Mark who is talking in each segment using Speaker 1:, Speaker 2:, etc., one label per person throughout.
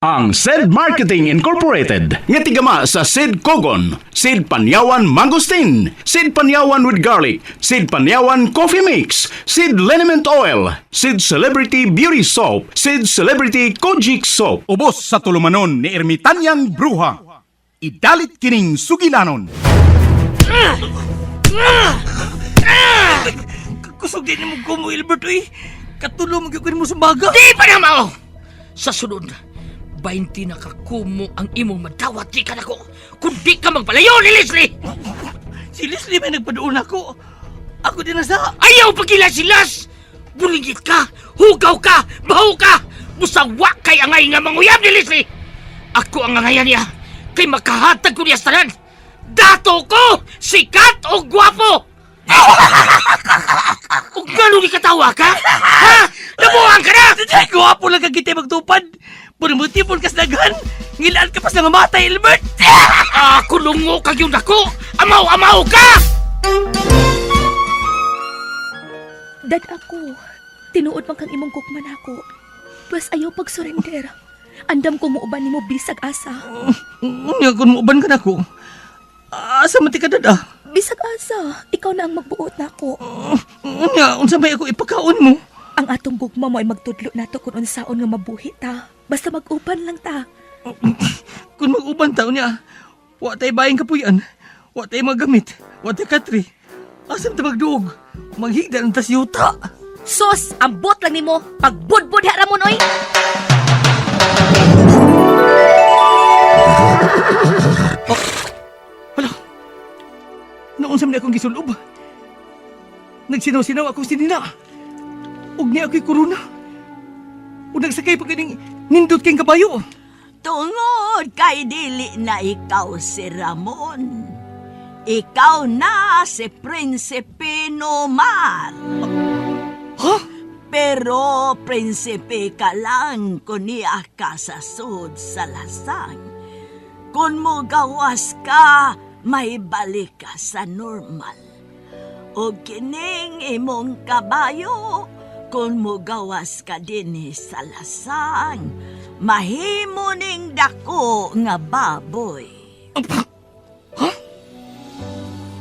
Speaker 1: Ang SED Marketing Incorporated nga tigama sa SED Kogon, SED Panyawan Mangosteen, SED Panyawan with Garlic, SED Panyawan Coffee Mix, SED Liniment Oil, SED Celebrity Beauty Soap, SED Celebrity Kojic Soap. Ubos sa tulumanon ni Ermitanyang Bruha. Idalit kining sugilanon.
Speaker 2: Kusog din mo ko mo, Albert, uy. Katulong mo sa baga.
Speaker 3: Di pa na mao! Sa sunod, 20 na kakumo ang imong madawat di ka na ko. Kung di ka magpalayo ni Leslie!
Speaker 2: Si Leslie may nagpadoon ako. Ako din nasa...
Speaker 3: Ayaw pagilasilas! Bulingit ka, hugaw ka, baho ka! Musawa kay angay nga manguyab ni Leslie! Ako ang angayan niya, kay makahatag ko niya sa tanan. Dato ko, sikat o gwapo! Kung gano'n ni katawa ka? Ha? Nabuhan ka na!
Speaker 2: Ay, guwapo lang kang kita magtupad. Puro mo tipon ka sa daghan. Ngilaan ka pa sa mamatay, Albert.
Speaker 3: Kulungo kag yung dako! Amaw-amaw ka!
Speaker 4: Dad ako, tinuod man kang imong kukman ako. Plus ayaw pag-surrender. Andam ko muuban ni mo bisag asa.
Speaker 2: Nga kung muuban ka na ko. Asa mati ka dada?
Speaker 4: Bisag asa, ikaw na ang magbuot na ako.
Speaker 2: Nga, unsa may ako ipakaon mo?
Speaker 4: Ang atong gugma mo ay magtudlo nato kung unsaon nga mabuhi ta. Basta mag-uban lang ta.
Speaker 2: Kung mag-uban taon niya, wa tayo bayang kapuyan, wa tayo magamit, wa tayo katri. Asam ta magduog, maghigda ng tasyuta.
Speaker 4: Sos, ambot lang nimo pagbudbud ha Ramon oy.
Speaker 2: Naunsam na akong gisulob. Nagsinaw-sinaw akong sinina. Ug niya ako'y korona. Ug nagsakay pa kaning nindot kayong kabayo.
Speaker 5: Tungod kay dili na ikaw si Ramon. Ikaw na si Prinsipe Nomar.
Speaker 2: Ha?
Speaker 5: Pero prinsipe ka lang kung niya ka sa sud sa lasang. Kung mo gawas ka, may balik ka sa normal. O kining imong kabayo, kung mo gawas ka din sa lasang, mahimo ning dako nga baboy.
Speaker 2: Ha?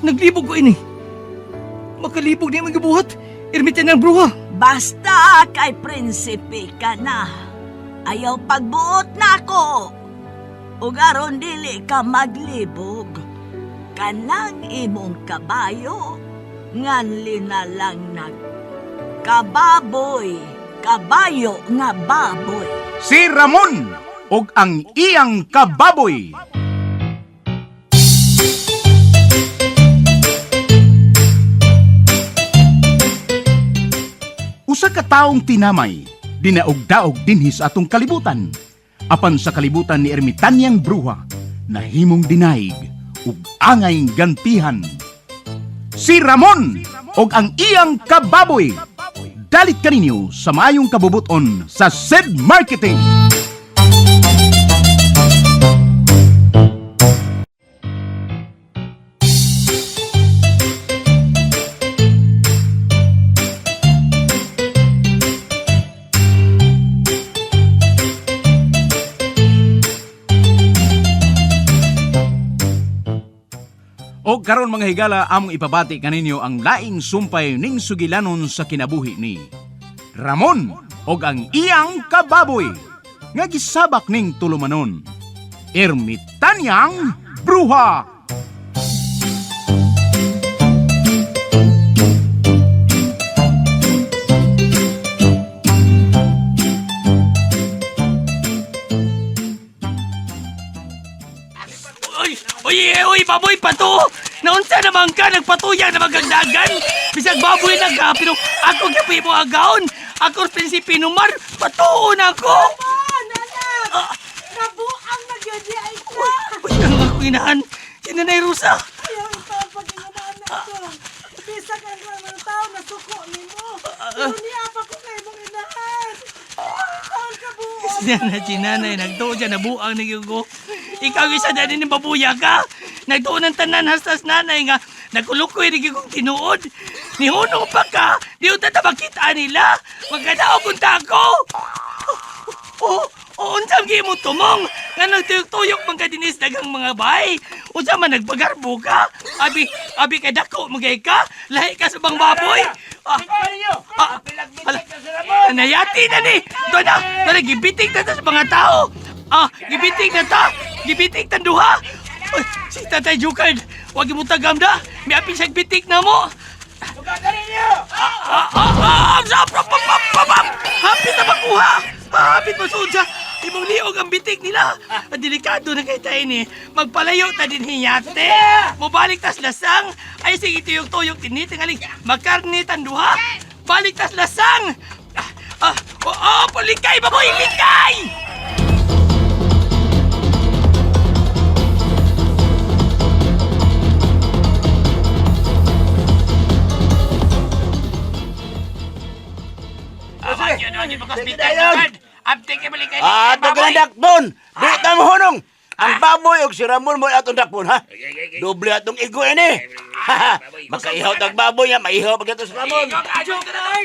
Speaker 2: Naglibog ko ini. Makalibog niya magabuhat. Ermitan ng bruha.
Speaker 5: Basta kay prinsipe ka na. Ayaw pagbuot na ako. Ug aron dili ka maglibog. Kanang imong kabayo, nganli na lang kababoy, kabayo nga baboy.
Speaker 1: Si Ramon og ang iyang kababoy. Usa ka taong tinamay, dinaog-daog dinhi sa atong kalibutan. Apan sa kalibutan ni Ermitanyang Bruha, nahimong dinaig ug angay gantihan. Si Ramon og ang iyang kababoy. Dalit kaninyo sa maayong kabubuton sa SED Marketing. O karon mga higala, among ipabati kaninyo ang laing sumpay ning sugilanon sa kinabuhi ni Ramon og ang iyang kababoy nga gisabak ning tulumanon, Ermitanyang Bruha.
Speaker 2: Uy, baboy, pato! Naunsa naman ka, nagpatuyang na magagdagan? Bisag baboy na ka, pero ako kapi mo agaon. Ako prinsipe Nomar, patuon ako!
Speaker 5: Nabuang na gyud ay
Speaker 2: Uy, ang ako inahan, si Nanay Rosa.
Speaker 5: Ayaw ito pag-inaman ko. Bisag ang mga tao na suko nimo. Niya pa ko kay mong inahan. Taon ka buo.
Speaker 2: Si Nanay, nagtuon siya, nabuang na ko. Ikaw isa na rin ng babuya ka. Nagtuon ng tanan hastas nanay nga. Nagkulukoy rin kong tinuod. Nihunong pa ka. Di yung tatabakita nila. Magkadao kung tako. Oh, O unsam gi mo tumong? Nga nagtuyok-tuyok man ka dinis dagang mga bay. Unsa man nagpagarbo ka? Abi kay dako magay ka? Lahi ka sa bang baboy? Nayati na ni. Doon na gibitig na ta sa mga tao. Gibitig na ta. Gibitig ta duha. Uy, si Tatay Jukard, wag mo tagam na. May apin siyang bitik na mo. Hapit na makuha! Hapit masuod sa imong liog ang bitik nila. Delikado na kay tayo ni. Magpalayo ta din hiyate. Mubalik tas lasang. Ay sige tuyok-tuyok din tingaling. Makarni tanduha. Balik tas lasang. Palikay baboy! Likay!
Speaker 6: Ato gandak doon! Di tamo hunong! Ang baboy og si Ramon mo atong dakpon, ha? Doble atong igo ini! Makaihaw tag baboy ya, maihaw pag ito si Ramon!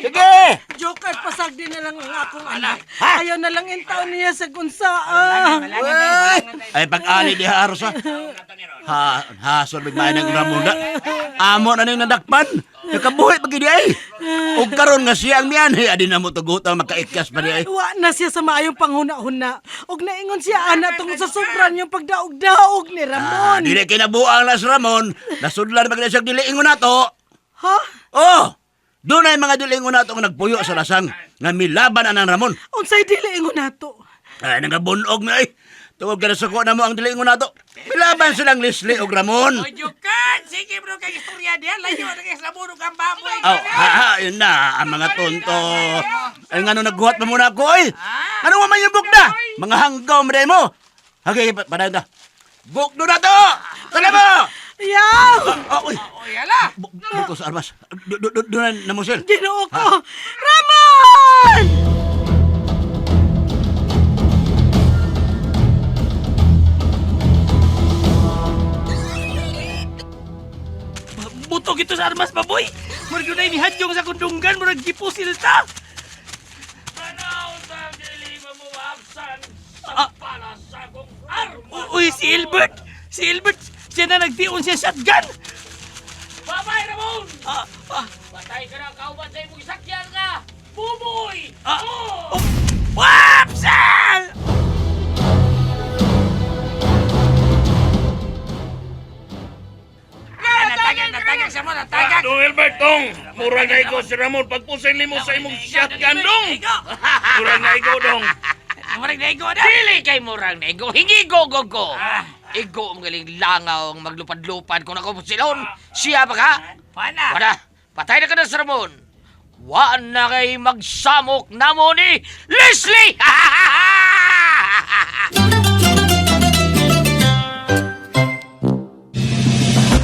Speaker 6: Sige!
Speaker 7: Joker, pasag din na lang ang akong anak.
Speaker 6: Ha?
Speaker 7: Ayaw na lang yung taon niya sa gunsa.
Speaker 6: Ay, pag-ani di haros, ha? Hasol bigmain ng Ramon na. Amo na ning nadakpan! Nakabuhi pag hindi ay! Ug karon nga siya ang miyanhi, adi na mo tugutan makaikas pa di ay.
Speaker 7: Wa na siya sa maayong panghuna-huna. Og naingon siya anak tungkol sa sobran yung pagdaog-daog ni Ramon.
Speaker 6: Dili kinabuang na si Ramon, nasudlan pag siyang diliingon nato.
Speaker 7: Ha?
Speaker 6: Oh! Doon ay mga diliingon nato nga nagpuyo sa lasang nga milaban anang Ramon.
Speaker 7: Unsay dili ingon nato?
Speaker 6: Ay, nangabunog na ay. Tungod ka na suko na mo ang diliingon nato. Milaban silang Leslie o Ramon.
Speaker 2: Jukan! Sige bro, kay istorya diyan. Layo na kay slabunog ang baboy.
Speaker 6: Yun na, ang mga tonto. Ay, nga nung nagguhat pa muna ako, ay. Ano nga mayubok na? Mga hanggaw mo mo. Hagay, panay na. Bukdo na to! Tala mo!
Speaker 7: Yaw!
Speaker 6: Uy! Bukdo sa armas. Doon na musil.
Speaker 7: Ginoo ko! Ramon!
Speaker 2: Butog ito sa armas, baboy. Murag yun ay nihadyong sa kundunggan. Murag gipusil ta. Uy, si Albert! Si Albert! Siya na nagtiun siya shotgun!
Speaker 3: Babay, Ramon! Patay ka na, kauban sa imong sakyan nga! Buboy!
Speaker 2: Wapsal! Natagak siya mo, natagak!
Speaker 3: Dong Albert, dong! Murang na ikaw si Ramon pagpusin mo sa imong shotgun, dong! Murang na ikaw, dong!
Speaker 2: Murag na igo na!
Speaker 3: Dili kay murang na ikaw, hingi go! Igo ang galing langaw ang maglupad-lupad kung ako silon. Siya ba ka?
Speaker 2: Wala!
Speaker 3: Wala! Patay na ka na sa Ramon! Wa na kay magsamok na mo ni Leslie!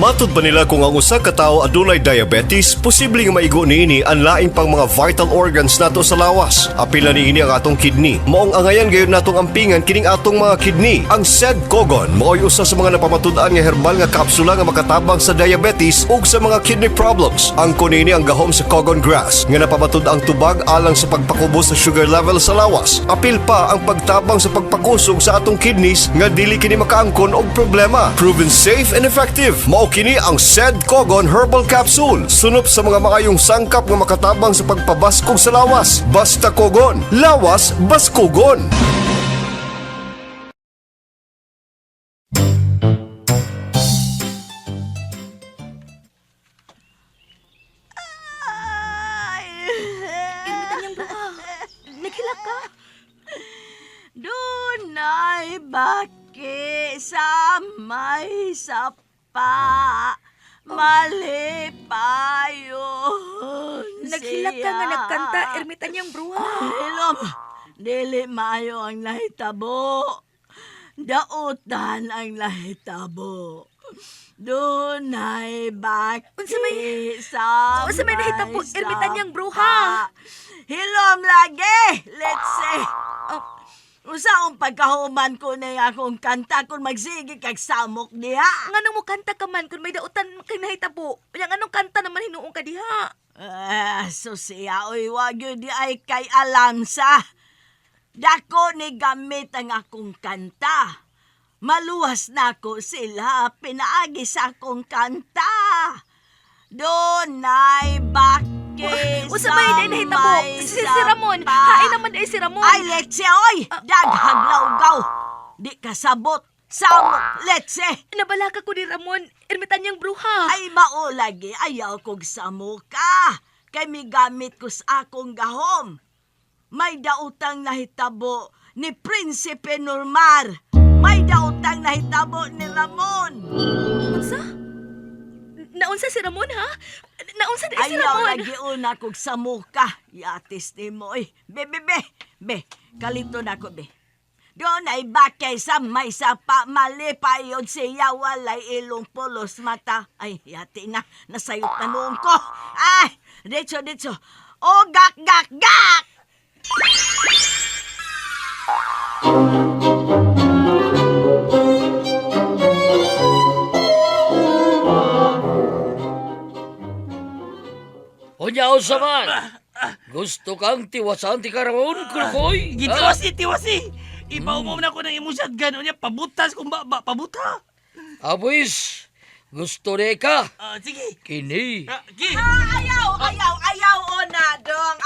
Speaker 8: Matud ba nila kung ang usa ka tawo adunay diabetes, posible nga maigo niini ang laing pang mga vital organs nato sa lawas. Apil na niini ang atong kidney. Maong angayan gayon natong ampingan kining atong mga kidney. Ang SED Kogon mao'y usa sa mga napamatud-an nga herbal nga kapsula nga makatabang sa diabetes ug sa mga kidney problems. Ang kunini ang gahom sa Kogon grass nga napamatud-ang tubag alang sa pagpakubos sa sugar level sa lawas. Apil pa ang pagtabang sa pagpakusog sa atong kidneys nga dili kini makaangkon og problema. Proven safe and effective. Mao kini ang SED Kogon Herbal Capsule. Sunop sa mga maayong sangkap nga makatabang sa pagpabaskog sa lawas. Basta Kogon, lawas baskogon.
Speaker 4: Irmitan niyang buha. Naghilak ka.
Speaker 5: Dunay baki sa may sapa, malipayon
Speaker 4: Naghilak ka nga nagkanta, Irmitan niyang bruha.
Speaker 5: Hilom, dili maayo ang nahitabo. Dautan ang nahitabo. Dunay baki
Speaker 4: Unsa may-
Speaker 5: sa
Speaker 4: unsa may nahitabo,
Speaker 5: may
Speaker 4: Irmitan niyang
Speaker 5: sapa.
Speaker 4: bruha?
Speaker 5: Hilom lagi, let's say.
Speaker 4: Oh,
Speaker 5: Usaong pagkahuman ko na akong kanta kung magsige kag samok diha.
Speaker 4: nga mo kanta ka man kung may dautan kay nahitabo. Yang anong kanta naman hinuong ka diha?
Speaker 5: So siya, oy, wag yun di ay kay Alamsa. Dako ni gamit ang akong kanta. Maluwas na ko sila, pinaagi sa akong kanta. Donay baki
Speaker 4: Usabay din nahitabo. Si Ramon. Hain naman ay si Ramon.
Speaker 5: Ay, Letse, oy! Daghag laugaw. Di kasabot. Samok, Letse.
Speaker 4: Nabalaka ko ni Ramon. Ermitan niyang bruha.
Speaker 5: Ay, mao lagi. Ayaw kong samuka. Kay mi gamit ko sa akong gahom. May dautang nahitabo ni Prinsipe Normar. May dautang nahitabo ni Ramon.
Speaker 4: Unsa? Naunsa si Ramon, ha? Naunsa na si
Speaker 5: Ayaw
Speaker 4: Ramon?
Speaker 5: lagi una kong samuka. Yatis ni mo, eh. Be, kalito na ko, be. Doon ay bakay sa may sapa, mali pa yun siya, walay ilong pulos mata. Ay, yati na, nasayot na noong ko. Ay, ditso. O, gak!
Speaker 3: Unyaw sa man. Gusto kang tiwasan ti Karamon, Kulukoy?
Speaker 2: Gitiwasi. Ibaw mo na ko ng imong shotgun. Unya, pabutas kung pabuta.
Speaker 3: Abis, gusto ni ka.
Speaker 2: Sige.
Speaker 3: Kini.
Speaker 5: Ayaw una dong.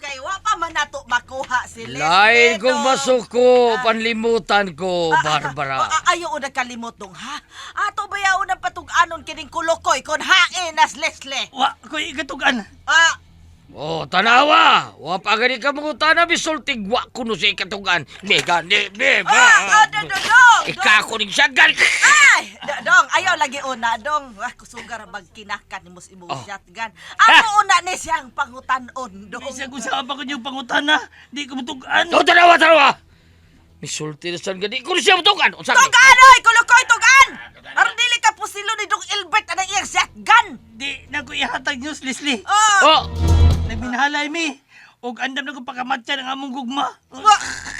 Speaker 5: Kay wa pa man nato makuha si Leslie.
Speaker 3: Lain kong masuko, panlimutan ko, Barbara.
Speaker 5: Ayaw una kalimot dong, ha? Ato ba yaw na patug-anon kining Kulukoy kon hain as Leslie?
Speaker 2: Wa, ko'y ikatugan.
Speaker 3: Oh, tanawa! Wa pa gani ka mga tanah, bisultig wa kuno sa ikatugan. Bega. Ika ko ning shotgun.
Speaker 5: Ay! Dong, ayaw lagi una, dong. Wah, kusugar magkinakan ni mo si imong shotgun. Ako una ni siyang pangutanon, dong.
Speaker 2: Isa ko sa pa ko yung pangutana. Di ko matugan.
Speaker 3: Oh, tanawa! Misulti na saan gani ko siya matugan.
Speaker 5: Tugan, oy! Kulukoy, tugan! Aron dili ka pusilo ni Dong Ilbert anang iyang shotgun.
Speaker 2: Di na ko ihatag news, Leslie.
Speaker 3: Oh!
Speaker 2: Nagminahalay mi. Og andam na ko pakamatya ng among gugma.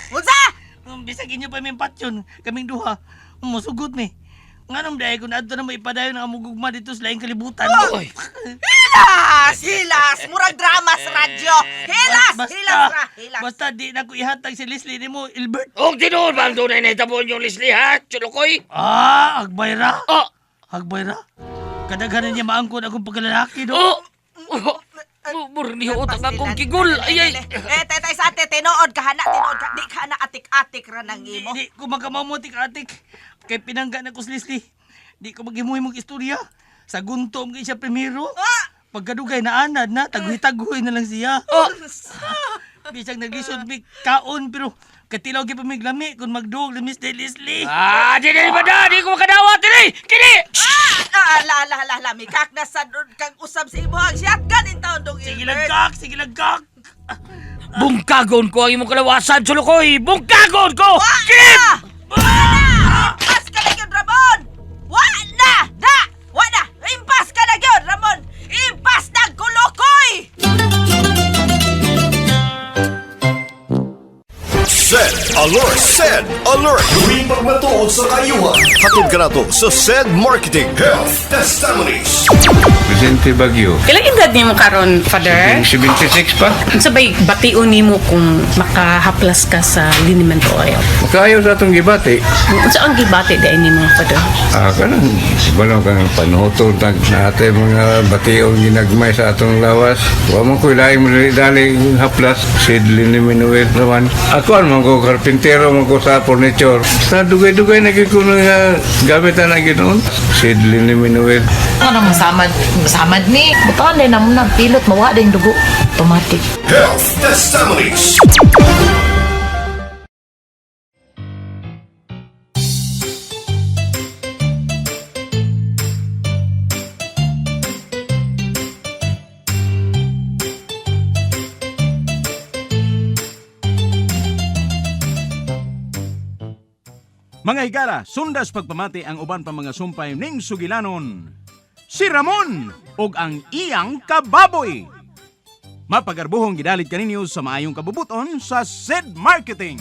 Speaker 5: Unsa?
Speaker 2: Bisag inyo pa may patyon. Kaming duha. Musugot mi. Nganong dahil kung nato na maipadayon ng among gugma dito sa laing kalibutan.
Speaker 3: Oy!
Speaker 5: Hilas! Murag drama sa radyo. Hilas!
Speaker 2: Basta di na ko ihatag si Leslie ni mo, Ilbert.
Speaker 3: Og tinuod ba ang tunay na itabon yung Leslie, ha? Chulukoy?
Speaker 2: Agbayra.
Speaker 3: Oh!
Speaker 2: Agbayra. Kadaghanan niya maangkon akong pagkalalaki, do.
Speaker 3: Oh! Murni utang akong kigul. Ay!
Speaker 5: Tetay sa ate, tinood ka. Di ka na atik-atik ra nang imo.
Speaker 2: Di ko magamamutik atik. Kay pinangga na ko si Leslie. Di ko maghimuhi mong istorya. Sa guntom kay siya primero. Pagkadugay na anad na, taguhi-taguhi na lang siya. Bisag naglisod mi kaon pero katilaw gyud pa mig lami kung magduog ni Mr. Leslie.
Speaker 3: Di ba da? Di ko makadawat din! Kini!
Speaker 5: Mikak na sa kang usab sa imo ang shotgun in taon Dong Ilbert.
Speaker 2: Sige lagkak.
Speaker 3: Bungkagon ko ang imong kalawasan, Chulukoy! Bungkagon ko! Kini!
Speaker 5: Impas ka na yun, Ramon! Wala! Impas ka na yun, Ramon! Impas na Kulukoy!
Speaker 8: Sed Alert! Luwing pagmatuod sa kayuhan. Hatod ka na to sa Sed Marketing Health Testimonies.
Speaker 9: Presidente Bagyo.
Speaker 10: Kailang edad niyo mo karon, Father?
Speaker 9: 76 pa.
Speaker 10: Sabay, bation nimo kung makahaplas ka sa liniment oil.
Speaker 9: Makayaw sa atong gibati.
Speaker 10: Unsa ang gibati dai nimo, Father?
Speaker 9: Kanang balaw kang panutod na ate mga bationg ginagmay sa atong lawas. Wa man ko'y laing dali haplas. Sidlin ni Minuel naman. Ako man ko karpintero man ko sa furniture. Sa dugay-dugay na kikuno nga gamitan na ginoon. Sidlin ni Minuel.
Speaker 11: Ano masamad ni. Butaan din naman ng pilot, mawa din dugo. Automatic.
Speaker 8: Health Testimonies.
Speaker 1: Mga higala, sundas pagpamati ang uban pa mga sumpay ning sugilanon. Si Ramon og ang iyang kababoy. Mapagarbuhong gidalit kaninyo sa maayong kabubuton sa Sed Marketing.